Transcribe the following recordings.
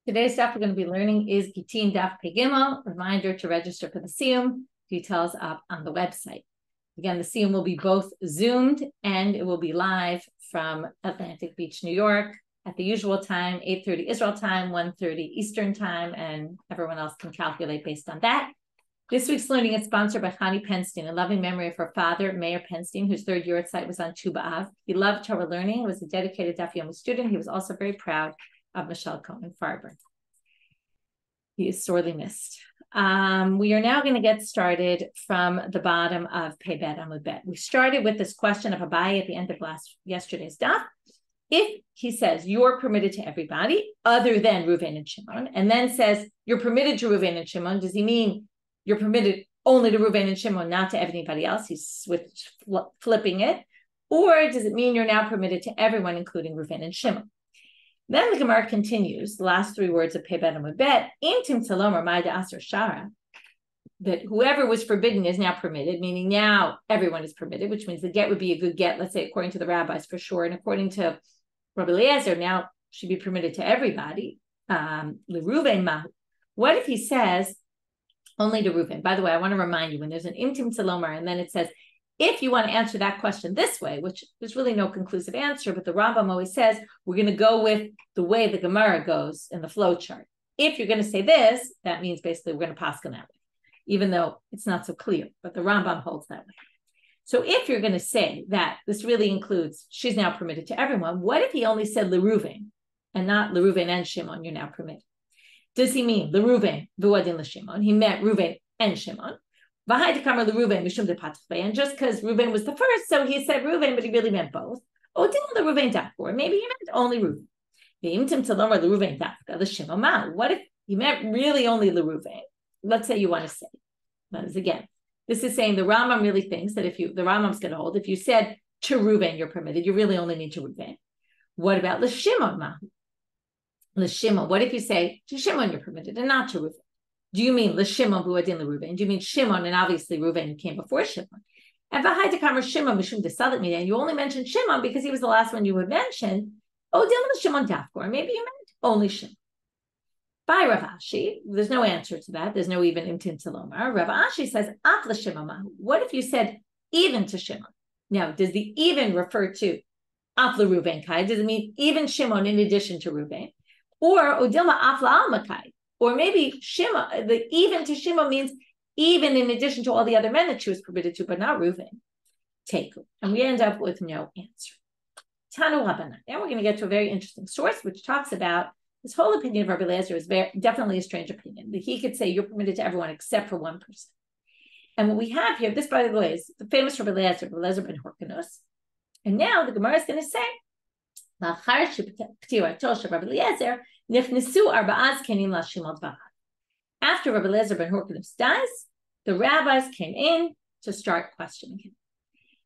Today's daf we're going to be learning is Gittin Daf Pegimel. Reminder to register for the Siyum. Details up on the website. Again, the Siyum will be both Zoomed and it will be live from Atlantic Beach, New York at the usual time, 8:30 Israel time, 1:30 Eastern time, and everyone else can calculate based on that. This week's learning is sponsored by Chani Penstein, in loving memory of her father, Mayor Penstein, whose third year at site was on Tu B'Av. He loved Torah learning, was a dedicated Daf Yomi student. He was also very proud of Michelle Farber. He is sorely missed. We are now going to get started from the bottom of Pei Bet Amud Bet. We started with this question of Abai at the end of yesterday's daf. If he says you're permitted to everybody other than Reuven and Shimon, and then says you're permitted to Reuven and Shimon, does he mean you're permitted only to Reuven and Shimon, not to anybody else? He's flipping it. Or does it mean you're now permitted to everyone, including Reuven and Shimon? Then the Gemara continues, the last three words of Pei Bet Amud Bet, Intim Tzalom Ramai Asar Shara, that whoever was forbidden is now permitted, meaning now everyone is permitted, which means the get would be a good get, let's say, according to the rabbis for sure, and according to Rabbi Eliezer, now should be permitted to everybody. L'Reuven Mahu. What if he says only to Reuven? By the way, I want to remind you, when there's an Intim Tzalomar, and then it says, if you want to answer that question this way, which there's really no conclusive answer, but the Rambam always says, we're going to go with the way the Gemara goes in the flow chart. If you're going to say this, that means basically we're going to paskin that way, even though it's not so clear, but the Rambam holds that way. So if you're going to say that this really includes, she's now permitted to everyone, what if he only said L'Reuven and not L'Reuven and Shimon, you're now permitted? Does he mean L'Reuven v'uadin l'Shimon? He meant Reuven and Shimon. And just because Reuven was the first, so he said Reuven, but he really meant both. Or maybe he meant only Reuven. What if he meant really only Reuven? Let's say you want to say. Again, this is saying the Rambam really thinks that the Rambam's going to hold, if you said to Reuven you're permitted, you really only mean to Reuven. What about l'Shimon? L'Shimon. What if you say to Shimon you're permitted and not to Reuven? Do you mean l'Shimon v'uadin l'Reuven? Do you mean Shimon and obviously Reuven came before Shimon? And v'hai Shimon mishum desalit mida, and you only mentioned Shimon because he was the last one you would mention. Oh, dilma Shimon dafkor. Maybe you meant only Shimon. By Rav Ashi, there's no answer to that. There's no even imtin tzalomar. Rav Ashi says af l'Shimon. What if you said even to Shimon? Now, does the even refer to af l'Reuven kai? Does it mean even Shimon in addition to Reuven? Or odilma af la'alma kai? Or maybe Shimon, the even to Shimon means even in addition to all the other men that she was permitted to, but not Reuven. Take. And we end up with no answer. Tanu Rabbanit. Now we're going to get to a very interesting source, which talks about this whole opinion of Rabbi Eliezer is definitely a strange opinion. That he could say you're permitted to everyone except for one person. And what we have here, this by the way, is the famous Rabbi Eliezer ben Horkanus. And now the Gemara is going to say, after Rabbi Eliezer ben Horkanus dies, the rabbis came in to start questioning him.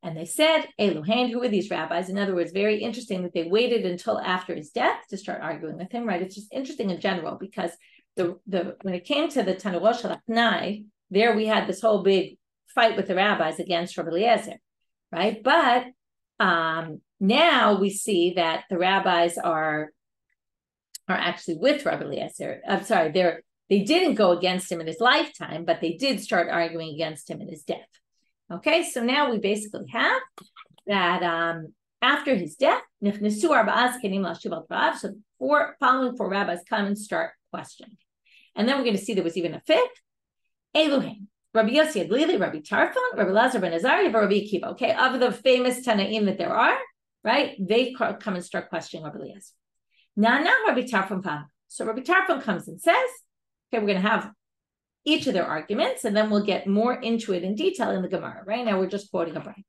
And they said, Elohen, who were these rabbis? In other words, very interesting that they waited until after his death to start arguing with him, right? It's just interesting in general because when it came to the Tanurosh Halaknai, there we had this whole big fight with the rabbis against Rabbi Eliezer, right? But now we see that the rabbis are actually with Rabbi Eliezer. I'm sorry, they didn't go against him in his lifetime, but they did start arguing against him in his death. Okay, so now we basically have that after his death, so following four rabbis come and start questioning. And then we're going to see there was even a fifth. Elohim, Rabbi Yossi Adlili, Rabbi Tarfon, Rabbi Lazar ben Azariah, Rabbi Akiva. Okay, of the famous Tanaim that there are, right? They come and start questioning Rabbi Eliezer. Now Rabbi Tarfon. So Rabbi Tarfon comes and says, okay, we're going to have each of their arguments, and then we'll get more into it in detail in the Gemara. Right now, we're just quoting a bright.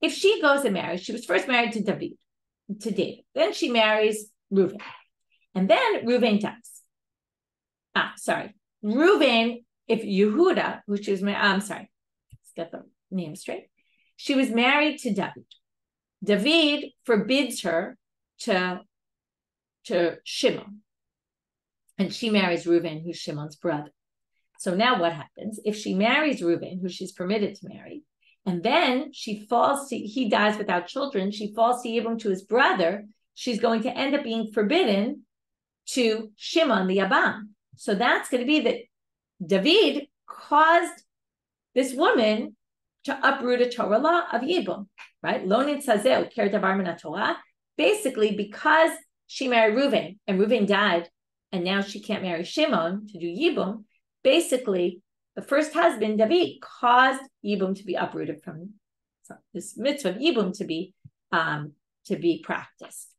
If she goes and marries, she was first married to David. Then she marries Reuven. And then Reuven dies. Reuven, if Yehuda, which is, let's get the name straight. She was married to David. David forbids her to Shimon. And she marries Reuven, who's Shimon's brother. So now what happens? If she marries Reuven, who she's permitted to marry, And then he dies without children. She falls to Yibum to his brother. She's going to end up being forbidden to Shimon the Yabam. So that's going to be that David caused this woman to uproot a Torah law of Yibum, right? Lonin Tzazeu, Ker Davar Min Torah. Basically, because she married Reuven and Reuven died, and now she can't marry Shimon to do Yibum, basically, the first husband, David, caused Yibum to be uprooted from this mitzvah of Yibum to be practiced.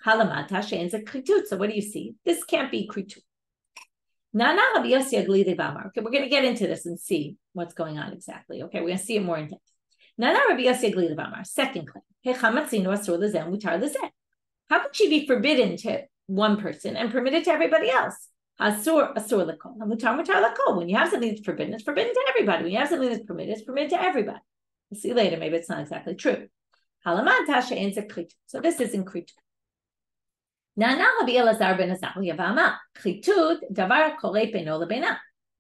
Halamata she'enza kritut. So what do you see? This can't be kritut. Okay, we're going to get into this and see what's going on exactly. Okay, we're going to see it more in depth. Second claim. How could she be forbidden to one person and permitted to everybody else? Asur lakol. Mutar lakol. When you have something that's forbidden, it's forbidden to everybody. When you have something that's permitted, it's permitted to everybody. We'll see later. Maybe it's not exactly true. So this isn't kritut.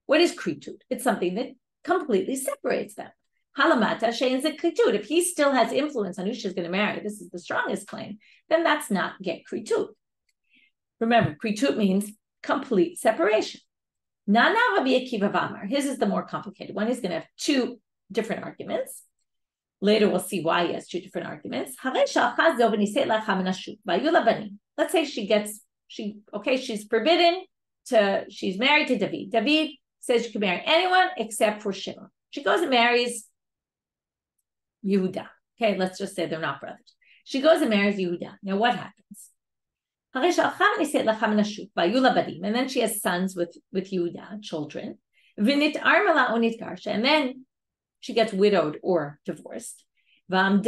What is kritut? It's something that completely separates them. If he still has influence on who she's going to marry, this is the strongest claim, then that's not get kritut. Remember, kritut means complete separation. His is the more complicated one. He's going to have two different arguments. Later, we'll see why he has two different arguments. Let's say she's forbidden she's married to David. David says she can marry anyone except for Shimon. She goes and marries Yehuda. Okay, let's just say they're not brothers. She goes and marries Yehuda. Now what happens? And then she has sons with Yehuda, children. And then she gets widowed or divorced. And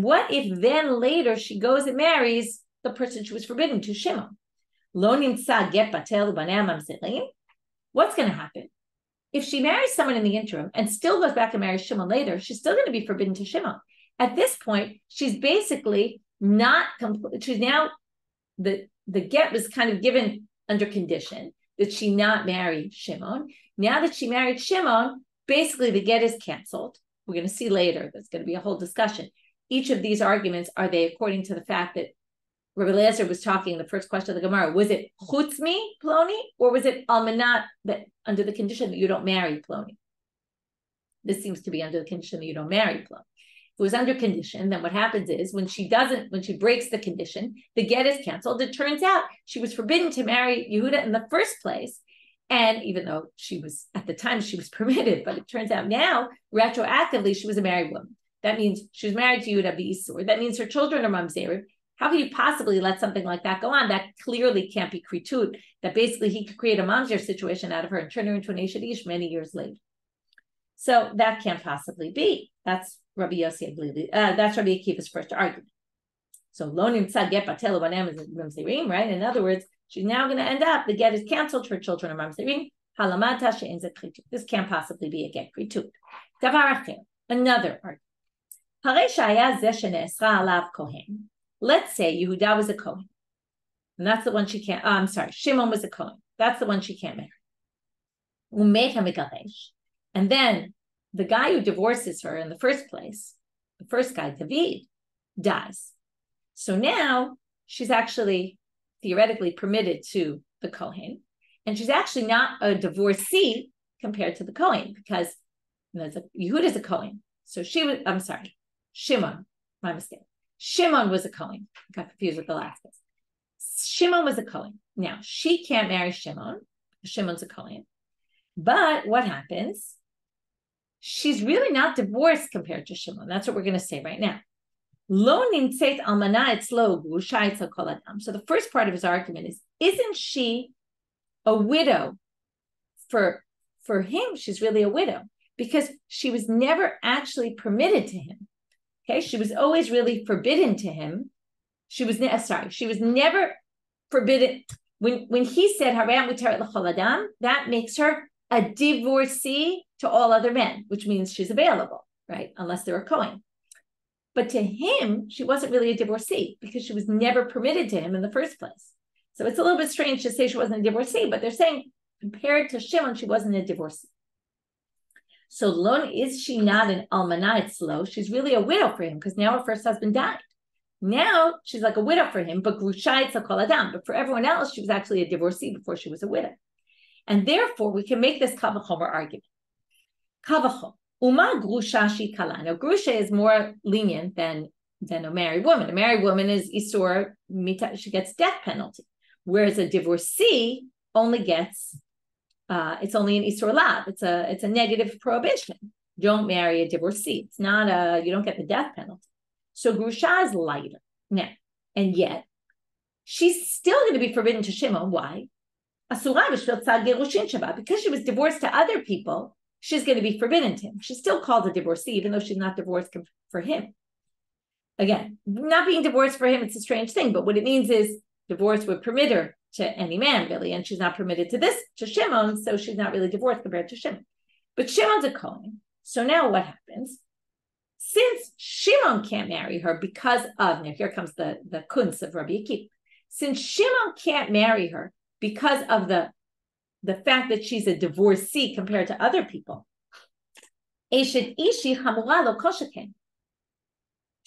what if then later she goes and marries the person she was forbidden to, Shimon? What's going to happen? If she marries someone in the interim and still goes back and marries Shimon later, she's still going to be forbidden to Shimon. At this point, she's basically not complete. She's now, the get was kind of given under condition that she not marry Shimon. Now that she married Shimon, basically the get is canceled. We're going to see later. There's going to be a whole discussion. Each of these arguments, are they according to the fact that Rabbi Eliezer was talking, the first question of the Gemara, was it chutzmi ploni, or was it almanat, that under the condition that you don't marry ploni? This seems to be under the condition that you don't marry ploni. If it was under condition, then what happens is when she breaks the condition, the get is canceled. It turns out she was forbidden to marry Yehuda in the first place. And even though at the time she was permitted, but it turns out now, retroactively, she was a married woman. That means she was married to Yehuda b'isur. That means her children are mamzerim. How can you possibly let something like that go on? That clearly can't be kritut. That basically he could create a mamzer situation out of her and turn her into an Eshet Ish many years later. So that can't possibly be. That's Rabbi Yossi that's Rabbi Akiva's first argument. So lo nimtza get batel u'banem is mamzerim, right? In other words, she's now going to end up, the get is canceled, her children are mamzerim. Halamata she'en zeh kritut. This can't possibly be a get kritut. Davar acher, another argument. Harei shaya zeh shene'esra alav kohen. Let's say Yehuda was a Kohen. And that's the one she can't, Shimon was a Kohen. That's the one she can't marry. And then the guy who divorces her in the first place, the first guy, David, dies. So now she's actually theoretically permitted to the Kohen. And she's actually not a divorcee compared to the Kohen because Yehuda is a Kohen. So Shimon, my mistake. Shimon was a Kohen. I got confused with the last bit. Shimon was a Kohen. Now, she can't marry Shimon. Shimon's a Kohen. But what happens? She's really not divorced compared to Shimon. That's what we're going to say right now. So the first part of his argument is, isn't she a widow? For him, she's really a widow because she was never actually permitted to him. Okay, she was always really forbidden to him. She was never forbidden. When he said Haram mutaret l'chol adam, that makes her a divorcee to all other men, which means she's available, right? Unless they're a Kohen. But to him, she wasn't really a divorcee because she was never permitted to him in the first place. So it's a little bit strange to say she wasn't a divorcee, but they're saying compared to Shimon, she wasn't a divorcee. So Lon, is she not an almana etzlo? She's really a widow for him because now her first husband died. Now she's like a widow for him, but grusha etzlo kol adam. But for everyone else, she was actually a divorcee before she was a widow. And therefore, we can make this kal v'chomer argument. Kal v'chomer. Uma grusha shi kala. Now, grusha is more lenient than a married woman. A married woman is isur mita, she gets death penalty, whereas a divorcee only gets it's only an isur lav. It's a negative prohibition. Don't marry a divorcee. It's not you don't get the death penalty. So grusha is lighter now, and yet she's still going to be forbidden to Shimon. Why? Because she was divorced to other people, she's going to be forbidden to him. She's still called a divorcee, even though she's not divorced for him. Again, not being divorced for him, it's a strange thing, but what it means is divorce would permit her to any man, really, and she's not permitted to Shimon, so she's not really divorced compared to Shimon. But Shimon's a Kohen, so now what happens? Since Shimon can't marry her because of, now here comes the kunz of Rabbi Akiva. Since Shimon can't marry her because of the fact that she's a divorcee compared to other people, Eshet Ishi Hamura Lo Koshaken.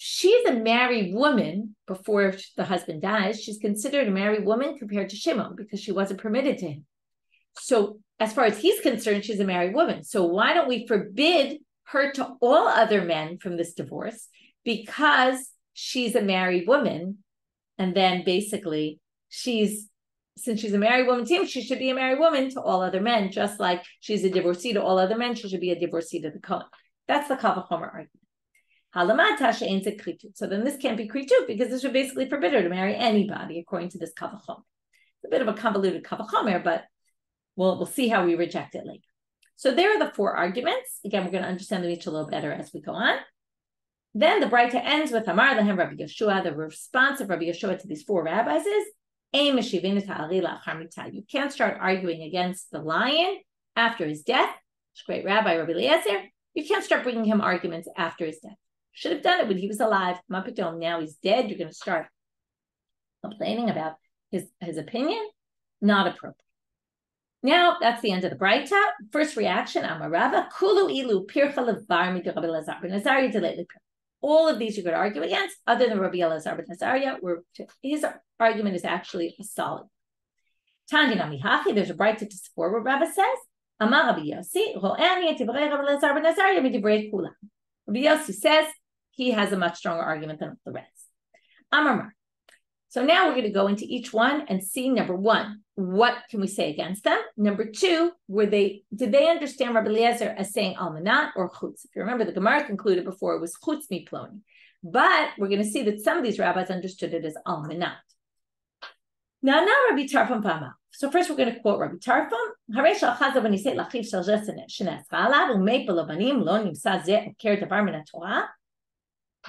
She's a married woman before the husband dies. She's considered a married woman compared to Shimon because she wasn't permitted to him. So as far as he's concerned, she's a married woman. So why don't we forbid her to all other men from this divorce because she's a married woman? And then basically since she's a married woman to him, she should be a married woman to all other men, just like she's a divorcee to all other men, she should be a divorcee to the Kohen. That's the kal v'chomer argument. So then this can't be kritu because this would basically forbid her to marry anybody according to this kal v'chomer. It's a bit of a convoluted kal v'chomer, but we'll see how we reject it later. So there are the four arguments. Again, we're going to understand them each a little better as we go on. Then the Braita ends with Amar Lahem Rabbi Yeshua. The response of Rabbi Yeshua to these four rabbis is, you can't start arguing against the lion after his death. Great Rabbi Rabbi Eliezer. You can't start bringing him arguments after his death. Should have done it when he was alive. Mapitom, now he's dead. You're going to start complaining about his opinion. Not appropriate. Now that's the end of the Braita. First reaction, Amarava, Kulu Ilu Pircha Levar Midu Rabbi Elazar ben Azariah Delet Lepir. All of these you could argue against, other than Rabbi Elazar ben Azariah, where his argument is actually a solid. Tandina Mihachi, there's a Braita to support what Rabbi says. Amar Rabbi Yossi, Ro'ani et Divrei Rabbi Elazar ben Azariah midivrei Kulam. Rabbi Yossi says he has a much stronger argument than the rest. Amar. So now we're going to go into each one and see, number one, what can we say against them? Number two, did they understand Rabbi Eliezer as saying almanat or chutz? If you remember, the Gemara concluded before it was chutz miploni. But we're going to see that some of these rabbis understood it as almanat. Now Rabbi Tarfon Pama. So first we're going to quote Rabbi Tarfon.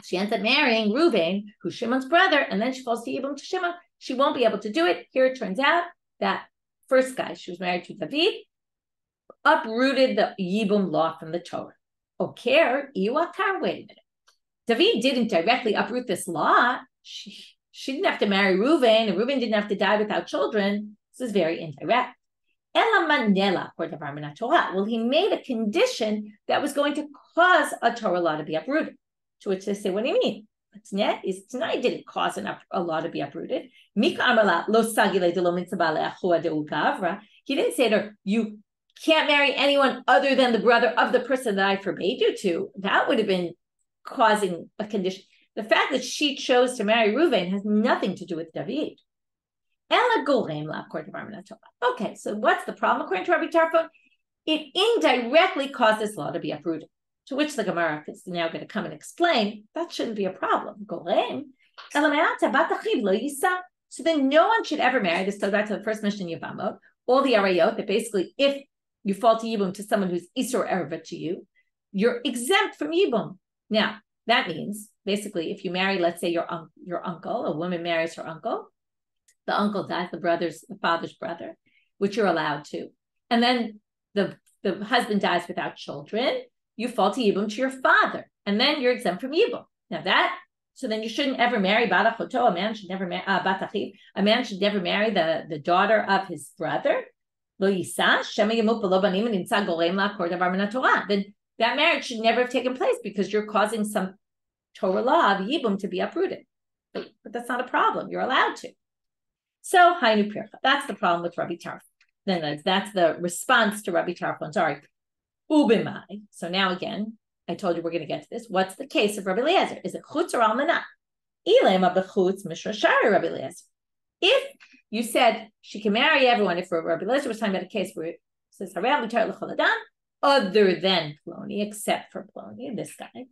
She ends up marrying Reuven, who's Shimon's brother, and then she falls to Yibum to Shimon. She won't be able to do it. Here it turns out that first guy, she was married to David, uprooted the Yibum law from the Torah. Wait a minute. David didn't directly uproot this law. She didn't have to marry Reuven, and Reuven didn't have to die without children. This is very indirect. Well, he made a condition that was going to cause a Torah law to be uprooted. To which they say, what do you mean? Tonight didn't cause a law to be uprooted. He didn't say to her, you can't marry anyone other than the brother of the person that I forbade you to. That would have been causing a condition. The fact that she chose to marry Reuven has nothing to do with David. Okay, so what's the problem according to Rabbi Tarfon? It indirectly caused this law to be uprooted. To which the Gemara is now going to come and explain that shouldn't be a problem. So then no one should ever marry. This goes back to the first mission in Yevamot. All the arayot, that basically if you fall to Yibum to someone who's Isur Erva to you, you're exempt from Yibum. Now, that means basically if you marry, let's say your uncle, a woman marries her uncle, the uncle dies, the father's brother, which you're allowed to. And then the husband dies without children, you fall to Yibum to your father, and then you're exempt from Yibum. So then you shouldn't ever marry Bat Achoto, a man should never marry Bat Achiv, a man should never marry the daughter of his brother. Lo Yisa, Shema Yamut B'lo Banim Nimtza Golem LaKor Davar Min HaTorah. Then that marriage should never have taken place because you're causing some Torah law of Yibum to be uprooted. But that's not a problem. You're allowed to. So, Hainu Pircha. That's the problem with Rabbi Tarfon. Then that's the response to Rabbi Tarfon's argument. Ubimai. So now again, I told you we're going to get to this. What's the case of Rabbi Eliezer? Is it chutz or almanah? Ilema bechutz mishra shari Rabbi Eliezer. If you said she can marry everyone, if Rabbi Eliezer was talking about a case where it says other than Ploni, except for Ploni, this guy,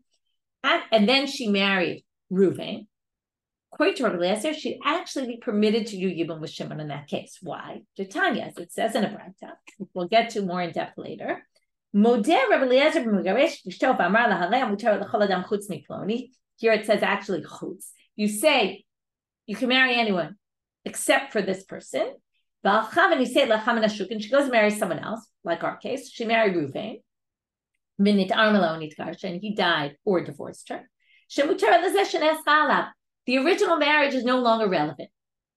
and then she married Reuven. According to Rabbi Eliezer, she'd actually be permitted to do Yibum with Shimon in that case. Why? Tanya, as it says in a Brayta, we'll get to more in depth later. Here it says actually chutz. You say you can marry anyone except for this person. And she goes and marries someone else, like our case. She married Reuven. And he died or divorced her. The original marriage is no longer relevant.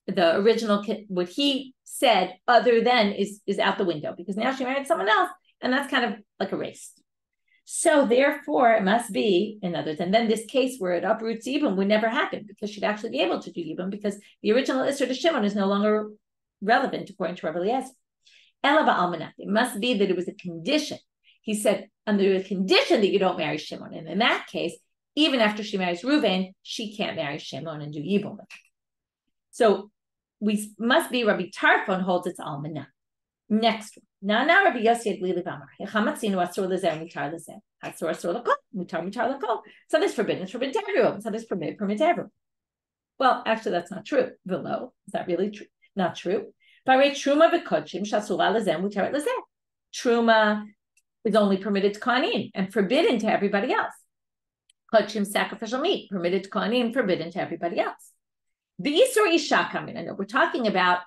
The original, what he said other than is out the window because now she married someone else and that's kind of like erased. So therefore it must be another than then this case where it uproots Yibum would never happen because she'd actually be able to do Yibum because the original Isser to Shimon is no longer relevant according to Rabbi Eliezer. Elaba Almanach. It must be that it was a condition. He said under the condition that you don't marry Shimon. And in that case, even after she marries Reuven, she can't marry Shimon and do Yibum. So we must be Rabbi Tarfon holds its almanah. Next one. Now Rabbi Yossi Aglili Vamar. Hechamatzinu asur lezer mutar lezer. Asur lekol. Mutar lekol. So this forbidden is forbidden to everyone. So this permit to everyone. Well, actually, that's not true. Velo. Is that really true? Not true. Truma v'kodshim shasura lezer mutar lezer. Truma is only permitted to Kohanim and forbidden to everybody else. Kodshim, sacrificial meat, permitted to Kohanim, forbidden to everybody else. The Isur Isha coming. I know we're talking about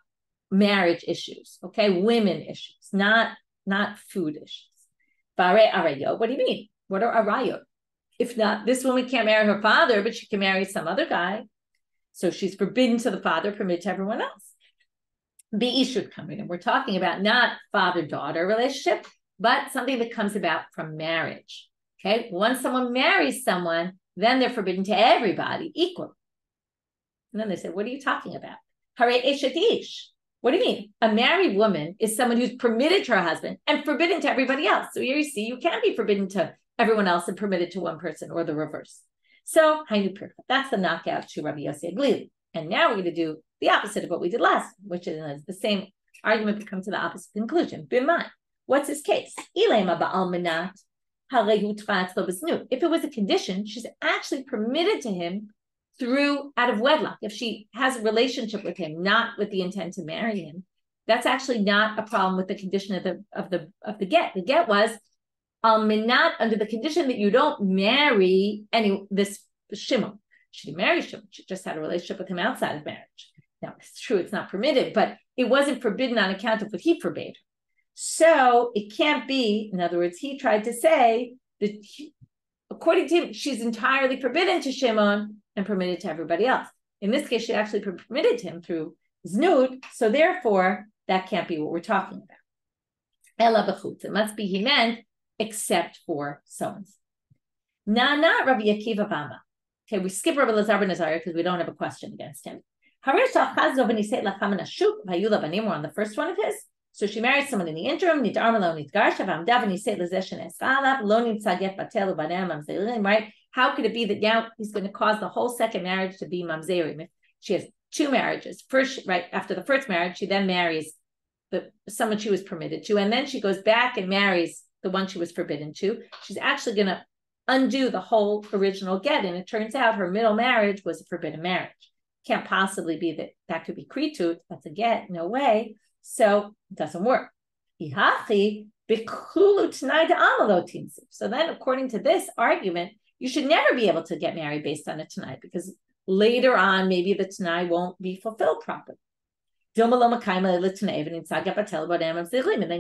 marriage issues, okay, women issues, not food issues. Bare arayot. What do you mean? What are arayot? If not, this woman can't marry her father, but she can marry some other guy. So she's forbidden to the father, permitted to everyone else. The Ishur coming. And we're talking about not father-daughter relationship, but something that comes about from marriage. Okay, once someone marries someone, then they're forbidden to everybody equally. And then they say, what are you talking about? Hare eshet ish. What do you mean? A married woman is someone who's permitted to her husband and forbidden to everybody else. So here you see, you can't be forbidden to everyone else and permitted to one person or the reverse. So, Hainu Pircha. That's the knockout to Rabbi Yossi Aglili. And now we're going to do the opposite of what we did last, which is the same argument, but come to the opposite conclusion. B'mai. What's his case? Ilema ba'almanat. If it was a condition, she's actually permitted to him out of wedlock. If she has a relationship with him, not with the intent to marry him, that's actually not a problem with the condition of the get. The get was not under the condition that you don't marry this Shimon. She didn't marry Shimon. She just had a relationship with him outside of marriage. Now it's true it's not permitted, but it wasn't forbidden on account of what he forbade her. So it can't be, in other words, he tried to say that according to him, she's entirely forbidden to Shimon and permitted to everybody else. In this case, she actually permitted him through Znud, so therefore, that can't be what we're talking about. Ela b'chutz. It must be he meant except for so-and-so. Not Rabbi Akiva Bama. Okay, we skip Rabbi Lazar ben Azariah because we don't have a question against him. We're on the first one of his. So she married someone in the interim, right? How could it be that now he's going to cause the whole second marriage to be mamzerim? If she has two marriages, first, right after the first marriage, she then marries someone she was permitted to, and then she goes back and marries the one she was forbidden to. She's actually going to undo the whole original get, and it turns out her middle marriage was a forbidden marriage. Can't possibly be that could be kritut. That's a get, no way. So it doesn't work. So then, according to this argument, you should never be able to get married based on a tanai because later on, maybe the tanai won't be fulfilled properly. And then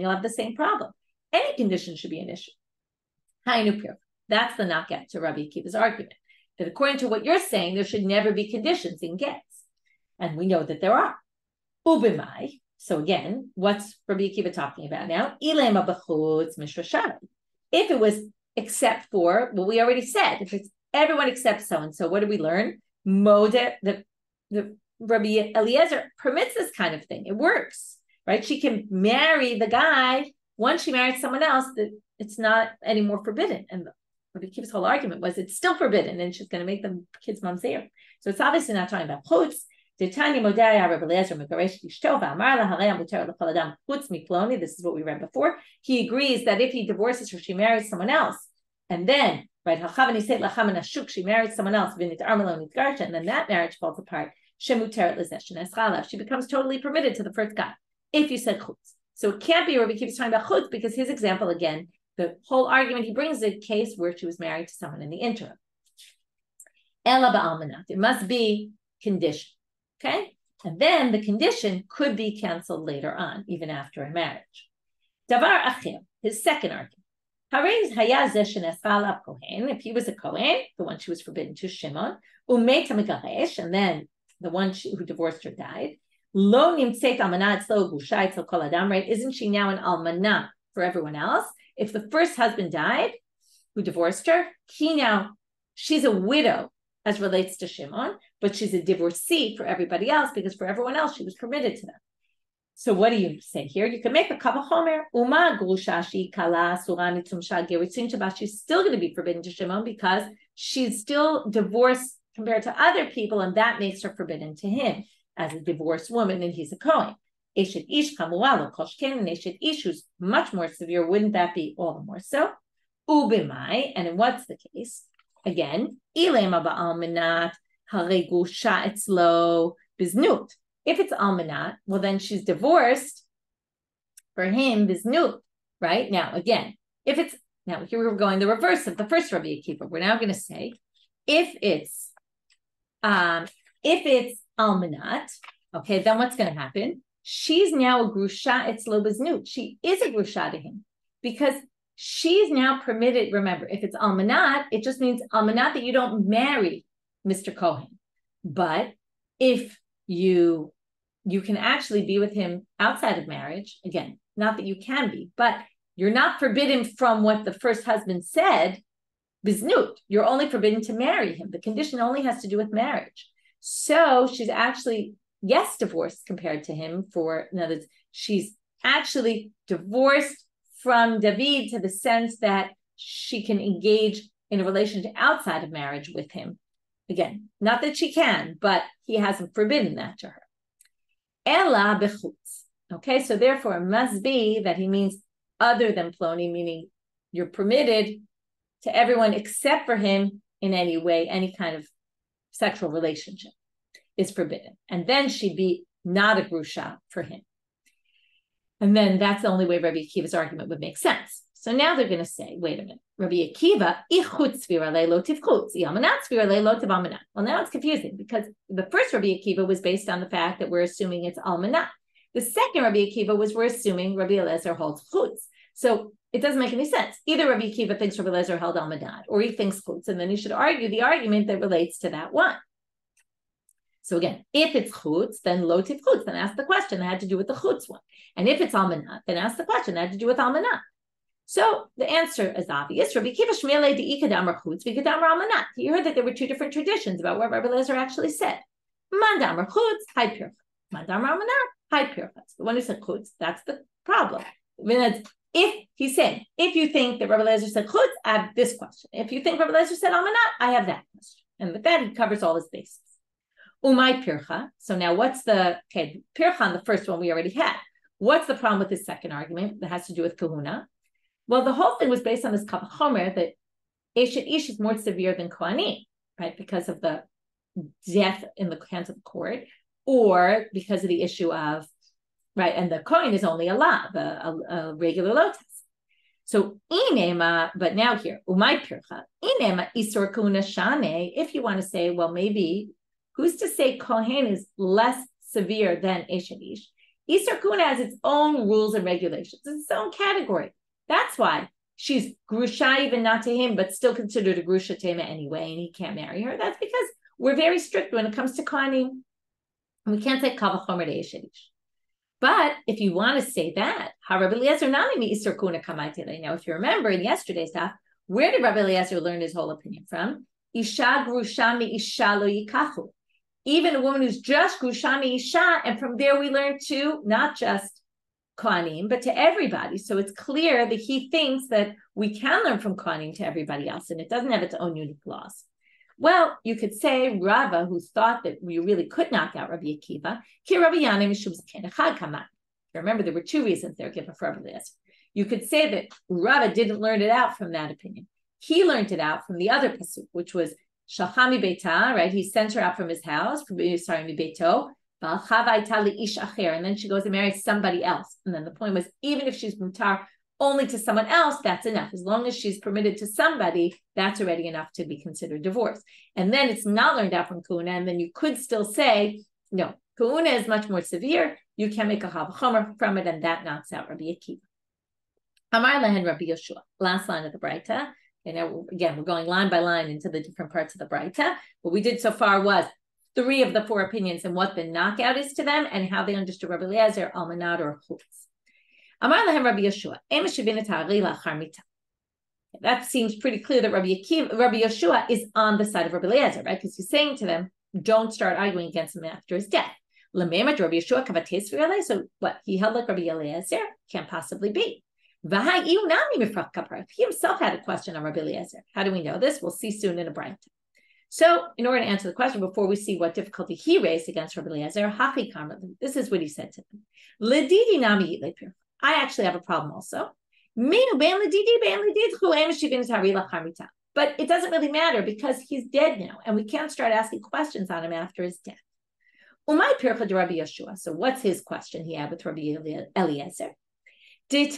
you'll have the same problem. Any condition should be an issue. That's the knockout to Rabbi Akiva's argument. That according to what you're saying, there should never be conditions in gets. And we know that there are. Ubimai. So again, what's Rabbi Akiva talking about now? If it was except for, well, we already said, if it's everyone except so-and-so, what do we learn? Moda, the Rabbi Eliezer permits this kind of thing. It works, right? She can marry the guy. Once she marries someone else, that it's not anymore forbidden. And Rabbi Akiva's whole argument was it's still forbidden, and she's going to make the kids mamzer. So it's obviously not talking about chutz. This is what we read before. He agrees that if he divorces her, she marries someone else, and then right, she married someone else, and then that marriage falls apart. She becomes totally permitted to the first guy if you said chutz. So it can't be Rabbi Akiva's talking about chutz, because his example, again, the whole argument he brings is a case where she was married to someone in the interim. Ela ba'almanat. It must be condition. Okay? And then the condition could be canceled later on, even after a marriage. Davar achir, his second argument. If he was a Kohen, the one she was forbidden to, Shimon, and then the one who divorced her died, lo nimtzeit almana etzlo gusha etzel kol adam, right? Isn't she now an almana for everyone else? If the first husband died, who divorced her, she's a widow as relates to Shimon, but she's a divorcee for everybody else, because for everyone else she was permitted to them. So what do you say here? You can make a kava chomer. Uma grushashi kala surani tumsha geritzin shaba. She's still going to be forbidden to Shimon because she's still divorced compared to other people, and that makes her forbidden to him as a divorced woman, and he's a Kohen. Eshet ish kamualo koshken, and eshet ish, who's much more severe. Wouldn't that be all the more so? Ubimai, and in what's the case? Again, ilema ba'almanat haregusha etzlo biznut. If it's almanat, well, then she's divorced for him, biznut, right? Now, again, now here we're going the reverse of the first Rabbi Akiva. We're now going to say, if it's almanat, okay, then what's going to happen? She's now a grusha etzlo biznut. She is a grusha to him because she's now permitted. Remember, if it's almanat, it just means almanat that you don't marry Mr. Cohen. But if you can actually be with him outside of marriage, again, not that you can be, but you're not forbidden from what the first husband said, biznut. You're only forbidden to marry him. The condition only has to do with marriage. So she's actually, yes, divorced compared to him. In other words, she's actually divorced from David to the sense that she can engage in a relationship outside of marriage with him. Again, not that she can, but he hasn't forbidden that to her. Ela bechutz. Okay, so therefore it must be that he means other than Ploni, meaning you're permitted to everyone except for him in any way, any kind of sexual relationship is forbidden. And then she'd be not a grusha for him. And then that's the only way Rabbi Akiva's argument would make sense. So now they're going to say, wait a minute, Rabbi Akiva, well, now it's confusing because the first Rabbi Akiva was based on the fact that we're assuming it's almanat. The second Rabbi Akiva was we're assuming Rabbi Eliezer holds chutz. So it doesn't make any sense. Either Rabbi Akiva thinks Rabbi Eliezer held almanat, or he thinks chutz, and then he should argue the argument that relates to that one. So again, if it's chutz, then lo tiv chutz, then ask the question that had to do with the chutz one. And if it's almanat, then ask the question that had to do with almanat. So the answer is obvious. Rabbi Akiva shmele de'ikadam chutz v'ikadam almanat. You heard that there were two different traditions about what Rabbi Eliezer actually said. Mandam chutz, high pirchas. Mandam almanat, high pirchas. The one who said chutz, that's the problem. If he's saying, if you think that Rabbi Eliezer said chutz, I have this question. If you think Rabbi Eliezer said almanat, I have that question. And with that, he covers all his bases. Umay pircha. So now what's pircha on the first one we already had. What's the problem with this second argument that has to do with kahuna? Well, the whole thing was based on this kaf chomer that eshet ish is more severe than kohanim, right? Because of the death in the hands of the court, or because of the issue of, right, and the kohen is only a lav, a regular lotus. So inema, but now here, umay pircha, inema isur kahuna shane, if you want to say, well, maybe, who's to say kohen is less severe than eshet ish? Isur kahuna has its own rules and regulations, it's its own category. That's why she's grusha even not to him, but still considered a grusha to him anyway, and he can't marry her. That's because we're very strict when it comes to kohanim. We can't say kavah chomer to eshet ish. But if you want to say that, Rabbi Eliezer nami isur kahuna kamaitele. Now, if you remember in yesterday's daf, Where did Rabbi Eliezer learn his whole opinion from? Isha grusha mi isha lo yikachu. Even a woman who's just grusha mi isha, and from there we learn to not just Kohanim, but to everybody. So it's clear that he thinks that we can learn from Kohanim to everybody else, and it doesn't have its own unique laws. Well, you could say Rava, who thought that we really could knock out Rabbi Akiva, ki Rabbi Yana mishum zaken echad kaman. Remember, there were two reasons they were given for Rabbi Eliezer. You could say that Rava didn't learn it out from that opinion. He learned it out from the other pasuk, which was Shalchami Beita, right? He sent her out from his house, mi Beito, and then she goes and marries somebody else. And then the point was, even if she's mutar only to someone else, that's enough. As long as she's permitted to somebody, that's already enough to be considered divorce. And then it's not learned out from Kuna, and then you could still say, no, Kuna is much more severe. You can make a havachomer from it, and that knocks out Rabbi Akiva. Amar lehen Rabbi Yoshua. Last line of the Braita. And now, again, we're going line by line into the different parts of the Braita. What we did so far was 3 of the 4 opinions and what the knockout is to them and how they understood Rabbi Eliezer, almanad, or chutz. Amar lahem Rabbi Yoshua. That seems pretty clear that Rabbi Yoshua is on the side of Rabbi Eliezer, right? Because he's saying to them, don't start arguing against him after his death. So what? He held like Rabbi Eliezer? Can't possibly be. He himself had a question on Rabbi Eliezer. How do we know this? We'll see soon in a Braita. So, in order to answer the question, before we see what difficulty he raised against Rabbi Eliezer, this is what he said to them. I actually have a problem also. But it doesn't really matter because he's dead now, and we can't start asking questions on him after his death. So what's his question he had with Rabbi Eliezer? If you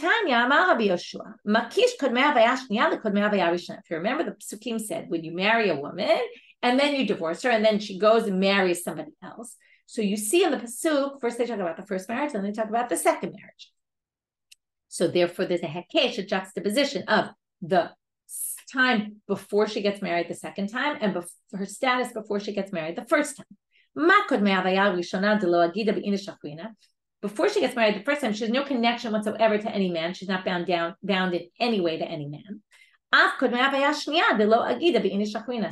remember, the Psukim said, when you marry a woman, and then you divorce her, and then she goes and marries somebody else. So you see in the Pasuk, first they talk about the first marriage, and then they talk about the second marriage. So therefore, there's a hekesh, a juxtaposition of the time before she gets married the second time, and her status before she gets married the first time. Before she gets married the first time, she has no connection whatsoever to any man. She's not bound in any way to any man.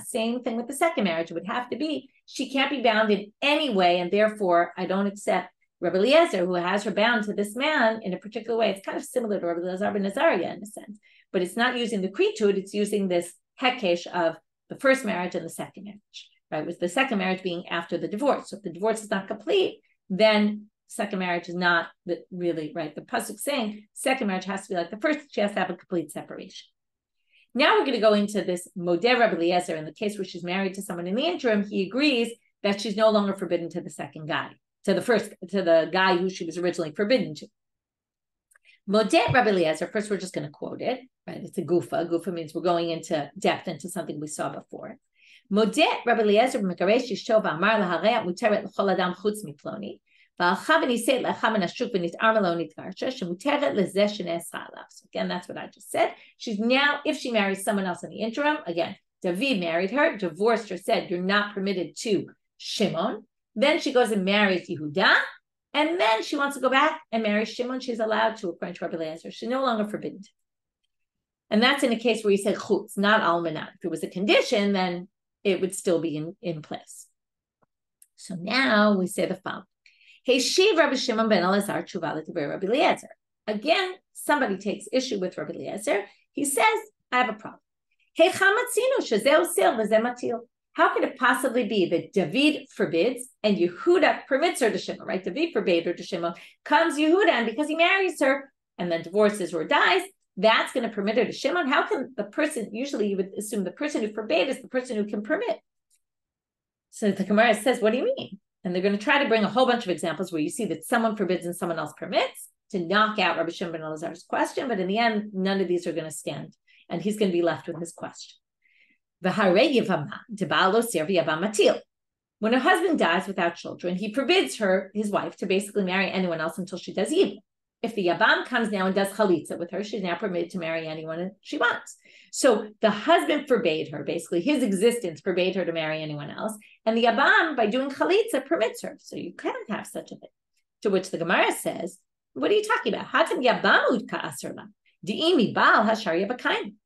Same thing with the second marriage. It would have to be, she can't be bound in any way, and therefore I don't accept Rabbi Eliezer, who has her bound to this man in a particular way. It's kind of similar to Rabbi Eliezer ben Azariah in a sense, but it's not using the kritud, it's using this hekesh of the first marriage and the second marriage, right? With the second marriage being after the divorce. So if the divorce is not complete, then second marriage is not really right. The pasuk saying second marriage has to be like the first. She has to have a complete separation. Now we're going to go into this Modeh Rabbi Eliezer in the case where she's married to someone in the interim. He agrees that she's no longer forbidden to the second guy, to the guy who she was originally forbidden to. Modeh Rabbi Eliezer. First, we're just going to quote it. Right? It's a gufa. Gufa means we're going into depth into something we saw before. Modeh Rabbi Eliezer b'mekaresh Yishto v'amar laharei muteret l'chol adam chutz miploni. So again, that's what I just said. She's now, if she marries someone else in the interim, again, David married her, divorced her, said, you're not permitted to Shimon. Then she goes and marries Yehuda, and then she wants to go back and marry Shimon. She's allowed to, according to Rabbi Eliezer. She's no longer forbidden to. And that's in a case where you said chutz, not almanah. If it was a condition, then it would still be in place. So now we say the following. Heshiv Rabbi Shimon ben Elazar tshuva l'divrei Rabbi Eliezer. Again, somebody takes issue with Rabbi Eliezer. He says, I have a problem. How could it possibly be that David forbids and Yehuda permits her to Shimon, right? David forbade her to Shimon, comes Yehuda, and because he marries her and then divorces or dies, that's going to permit her to Shimon? How can the person, usually you would assume the person who forbade is the person who can permit. So the Gemara says, what do you mean? And they're going to try to bring a whole bunch of examples where you see that someone forbids and someone else permits to knock out Rabbi Shimon ben Elazar's question. But in the end, none of these are going to stand. And he's going to be left with his question. When a husband dies without children, he forbids his wife, to basically marry anyone else until she does evil. If the Yabam comes now and does chalitza with her, she's now permitted to marry anyone she wants. So the husband forbade her, basically his existence forbade her to marry anyone else. And the Yabam, by doing chalitza, permits her. So you can't have such a thing. To which the Gemara says, what are you talking about? Hatam Yabamud ka'asrla. Di'imi bal hashar yabakaim.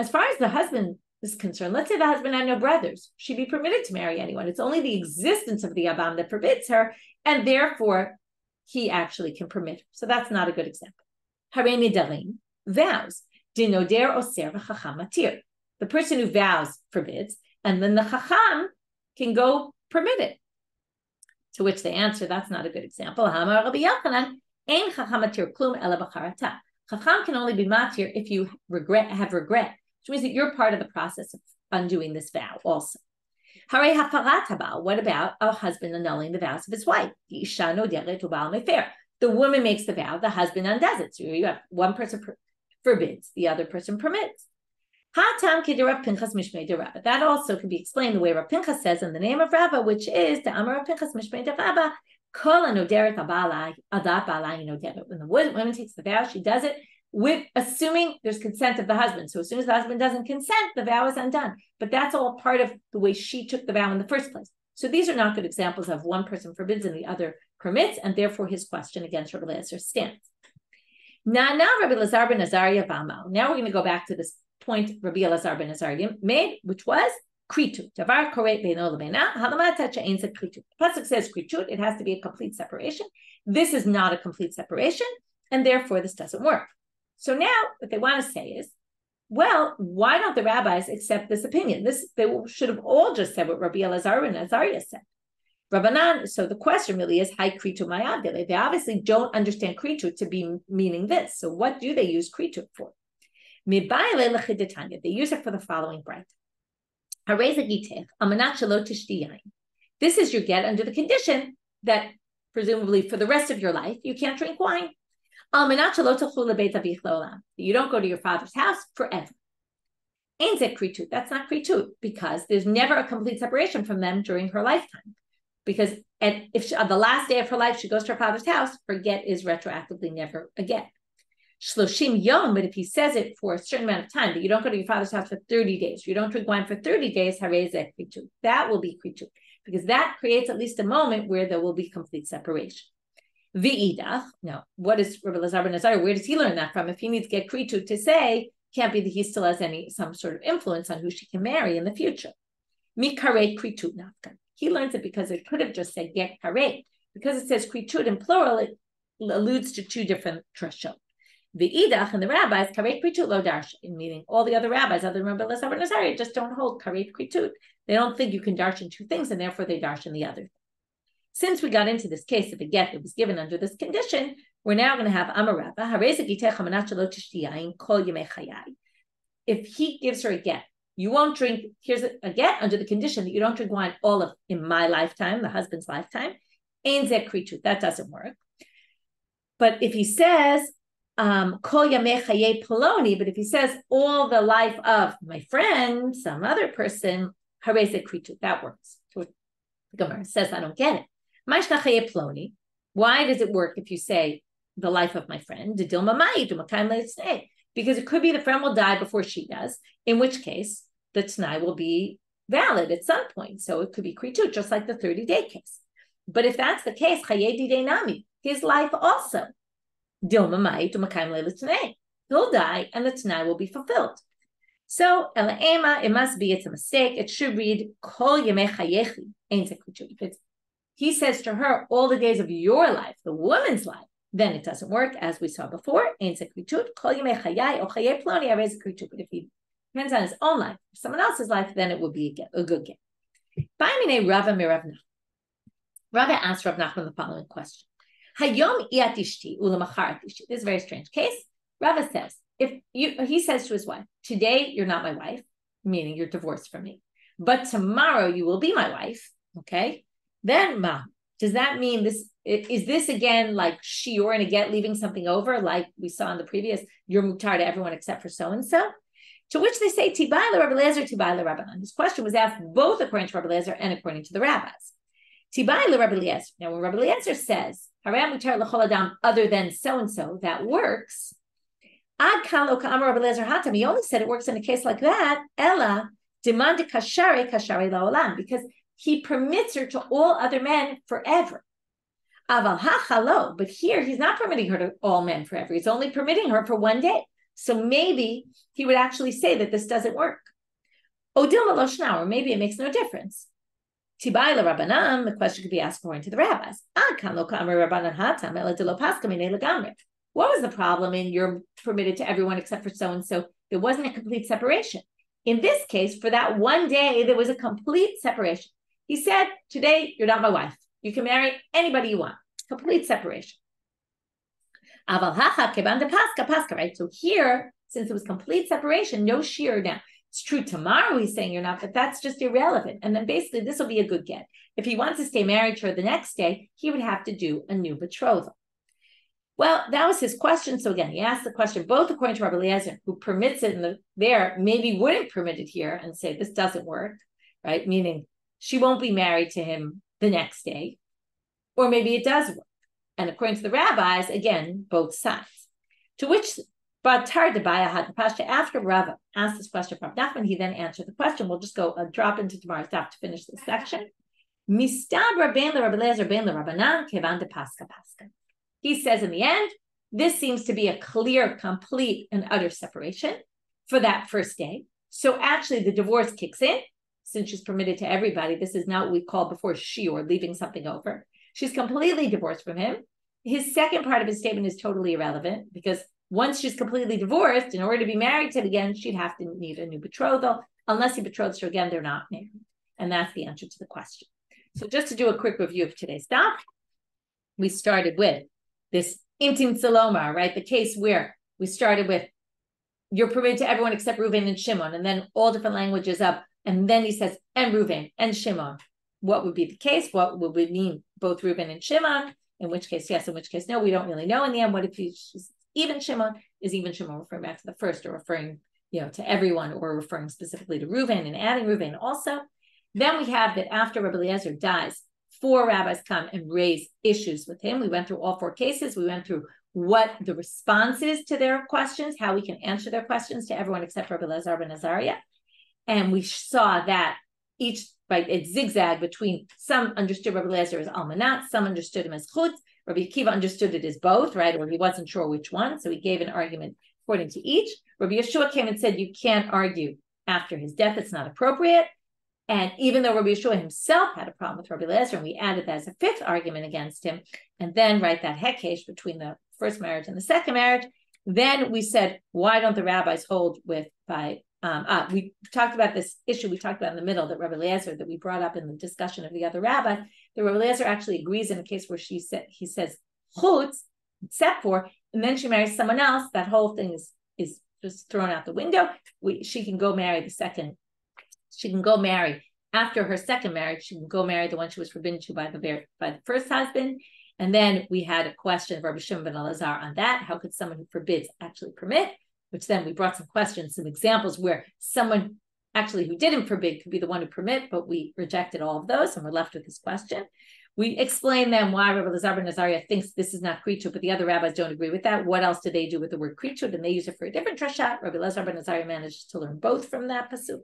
as far as the husband is concerned, let's say the husband had no brothers. She'd be permitted to marry anyone. It's only the existence of the Avam that forbids her, and therefore he actually can permit her. So that's not a good example. Harei Nidarim, vows. Dinoder oser v'chacham matir. The person who vows forbids, and then the chacham can go permit it. To which they answer, that's not a good example. Hamar Rabbi Yochanan, ein chacham matir klum ela b'charata. Chacham can only be matir if you have regret, which means that you're part of the process of undoing this vow also. Harei hafarat habal. What about a husband annulling the vows of his wife? Isha noderet ubal mefer. The woman makes the vow, the husband undoes it. So you have one person forbids, the other person permits. Hatam kidirav Pinchas mishmei de Rabba. That also can be explained the way Rav Pinchas says in the name of Rabba, which is the Amar Rav Pinchas mishmei de Rabba. Kol anoderet abalai adat balai noderet. When the woman takes the vow, she does it with assuming there's consent of the husband. So as soon as the husband doesn't consent, the vow is undone. But that's all part of the way she took the vow in the first place. So these are not good examples of one person forbids and the other permits, and therefore his question against Rabbi Elazar stands. Now Rabbi Elazar ben Azariah Bamal. Now we're going to go back to this point Rabbi Elazar ben Azariah made, which was kritu. Davar korei beino lebeina halamata she'ein ze kritu. The pasuk says kritu. It has to be a complete separation. This is not a complete separation, and therefore this doesn't work. So now what they want to say is, well, why don't the rabbis accept this opinion? They should have all just said what Rabbi Elazar ben Azariah said. Rabbanan, so the question really is, Hai kritu mayad. They obviously don't understand kritu to be meaning this. So what do they use kritu for? They use it for the following bright. This is your get under the condition that presumably for the rest of your life, you can't drink wine. You don't go to your father's house forever. That's not kritu, because there's never a complete separation from them during her lifetime. Because if she, on the last day of her life, she goes to her father's house, her get is retroactively never a get. Shloshim yom, but if he says it for a certain amount of time, that you don't go to your father's house for 30 days, you don't drink wine for 30 days, harezeh kritu. That will be kritu, because that creates at least a moment where there will be complete separation. V'idach, now, what is Rabbi Elazar ben Azariah? Where does he learn that from? If he needs to get kritu to say, can't be that he still has some sort of influence on who she can marry in the future. Mikarei kritu nafkan. He learns it because it could have just said get karei. Because it says kritu in plural, it alludes to two different trishot. V'idach and the rabbis, karei kritu lo darshan, meaning all the other rabbis, other than Rabbi Elazar ben Azariah, just don't hold karei kritu. They don't think you can darshan two things, and therefore they darshan the other. Since we got into this case of a get that was given under this condition, we're now going to have Amarabba. If he gives her a get, you won't drink. Here's a get under the condition that you don't drink wine all of in my lifetime, the husband's lifetime. That doesn't work. But if he says kol yamei chayei poloni, but if he says all the life of my friend, some other person, that works. So the Gemara says, I don't get it. Why does it work if you say the life of my friend? Because it could be the friend will die before she does, in which case the t'nai will be valid at some point. So it could be kritu, just like the 30-day case. But if that's the case, his life also. He'll die and the t'nai will be fulfilled. So, it must be, it's a mistake. It should read, Kol yemei chayechi ein ze kritu. If he says to her, all the days of your life, the woman's life, then it doesn't work, as we saw before. Ein ze kritu, kol yemei chayai, o chayei ploni, arei ze kritu. But if he depends on his own life, someone else's life, then it would be a good get. Ba'amine Rava mi Rav Nachman. Rava asked Rav Nachman the following question. Hayom iat ishti u'lemacharat ishti. This is a very strange case. Rava says, he says to his wife, today you're not my wife, meaning you're divorced from me, but tomorrow you will be my wife, okay? Then, does that mean this? Is this again like shiur and a get, leaving something over, like we saw in the previous, you're mutar to everyone except for so-and-so? To which they say, Tibai le Rabbi Elazar, Tibai le Rabbanan. This question was asked both according to Rabbi Elazar and according to the rabbis. Tibai le Rabbi Elazar. Now, when Rabbi Elazar says, Haram mutar l'chol adam, other than so-and-so, that works. Ad kalo ka'amar Rabbi Elazar hatam. He only said it works in a case like that. Ella demand kashare laolam, because he permits her to all other men forever. Aval hachalo, but here he's not permitting her to all men forever. He's only permitting her for one day. So maybe he would actually say that this doesn't work. Odilma lo shnau, or maybe it makes no difference. Tibai la Rabbanan, the question could be asked according to the rabbis. What was the problem in you're permitted to everyone except for so-and-so? There wasn't a complete separation. In this case, for that one day, there was a complete separation. He said, today, you're not my wife. You can marry anybody you want. Complete separation. Right? So here, since it was complete separation, no shiur now. It's true tomorrow he's saying you're not, but that's just irrelevant. And then basically this will be a good get. If he wants to stay married to her the next day, he would have to do a new betrothal. Well, that was his question. So again, he asked the question, both according to Rabbi Eliezer, who permits it there, maybe wouldn't permit it here and say this doesn't work, right? Meaning she won't be married to him the next day, or maybe it does work. And according to the rabbis, again, both sides. To which after Rava asked this question from Nachman, he then answered the question. We'll just go drop into tomorrow's daf to finish this section. He says in the end, this seems to be a clear, complete, and utter separation for that first day. So actually the divorce kicks in, since she's permitted to everybody. This is not what we called before shiur, leaving something over. She's completely divorced from him. His second part of his statement is totally irrelevant because once she's completely divorced, in order to be married to him again, she'd have to need a new betrothal. Unless he betroths her again, they're not married. And that's the answer to the question. So just to do a quick review of today's daf, we started with this intim saloma, right? The case where we started with, you're permitted to everyone except Reuven and Shimon, and then all different languages up. And then he says, and Reuven and Shimon. What would be the case? What would we mean both Reuven and Shimon? In which case, yes, in which case, no, we don't really know in the end. What if he's even Shimon? Is even Shimon referring back to the first, or referring, to everyone, or referring specifically to Reuven and adding Reuven also? Then we have that after Rabbi Eliezer dies, 4 rabbis come and raise issues with him. We went through all 4 cases. We went through what the response is to their questions, how we can answer their questions to everyone except Rabbi Eliezer ben Azariah. And we saw that each, right, it zigzagged between some understood Rabbi Eliezer as almanat, some understood him as chutz. Rabbi Akiva understood it as both, right? Or he wasn't sure which one. So he gave an argument according to each. Rabbi Yeshua came and said, you can't argue after his death. It's not appropriate. And even though Rabbi Yeshua himself had a problem with Rabbi Eliezer, and we added that as a 5th argument against him, and then, right, that hekesh between the first marriage and the second marriage, then we said, why don't the rabbis hold with by, we talked about this issue we talked about in the middle, that Rabbi Eliezer, that we brought up in the discussion of the other rabbi, that Rabbi Eliezer actually agrees in a case where he says, chutz, except for, and then she marries someone else, that whole thing is just thrown out the window. She can go marry after her second marriage. She can go marry the one she was forbidden to by the first husband. And then we had a question of Rabbi Shimon ben Elazar on that. How could someone who forbids actually permit? Which then we brought some questions, some examples where someone actually who didn't forbid could be the one who permit, but we rejected all of those and we're left with this question. We explained then why Rabbi Elazar ben Azariah thinks this is not krichut, but the other rabbis don't agree with that. What else do they do with the word krichut? And they use it for a different drasha. Rabbi Elazar ben Azariah managed to learn both from that pasuk.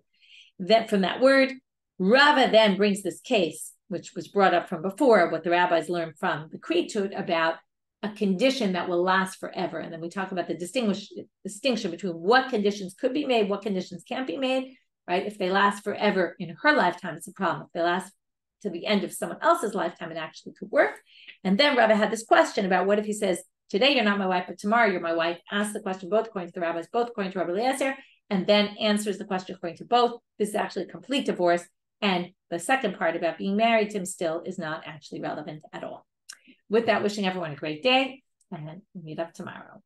Then from that word, Rava then brings this case, which was brought up from before, what the rabbis learned from the krichut about a condition that will last forever. And then we talk about the distinction between what conditions could be made, what conditions can't be made, right? If they last forever in her lifetime, it's a problem. If they last to the end of someone else's lifetime, it actually could work. And then Rava had this question about what if he says, today you're not my wife, but tomorrow you're my wife. Ask the question both according to the rabbis, both according to Rabbi Eliezer, and then answers the question according to both. This is actually a complete divorce. And the second part about being married to him still is not actually relevant at all. With that, wishing everyone a great day, and we'll meet up tomorrow.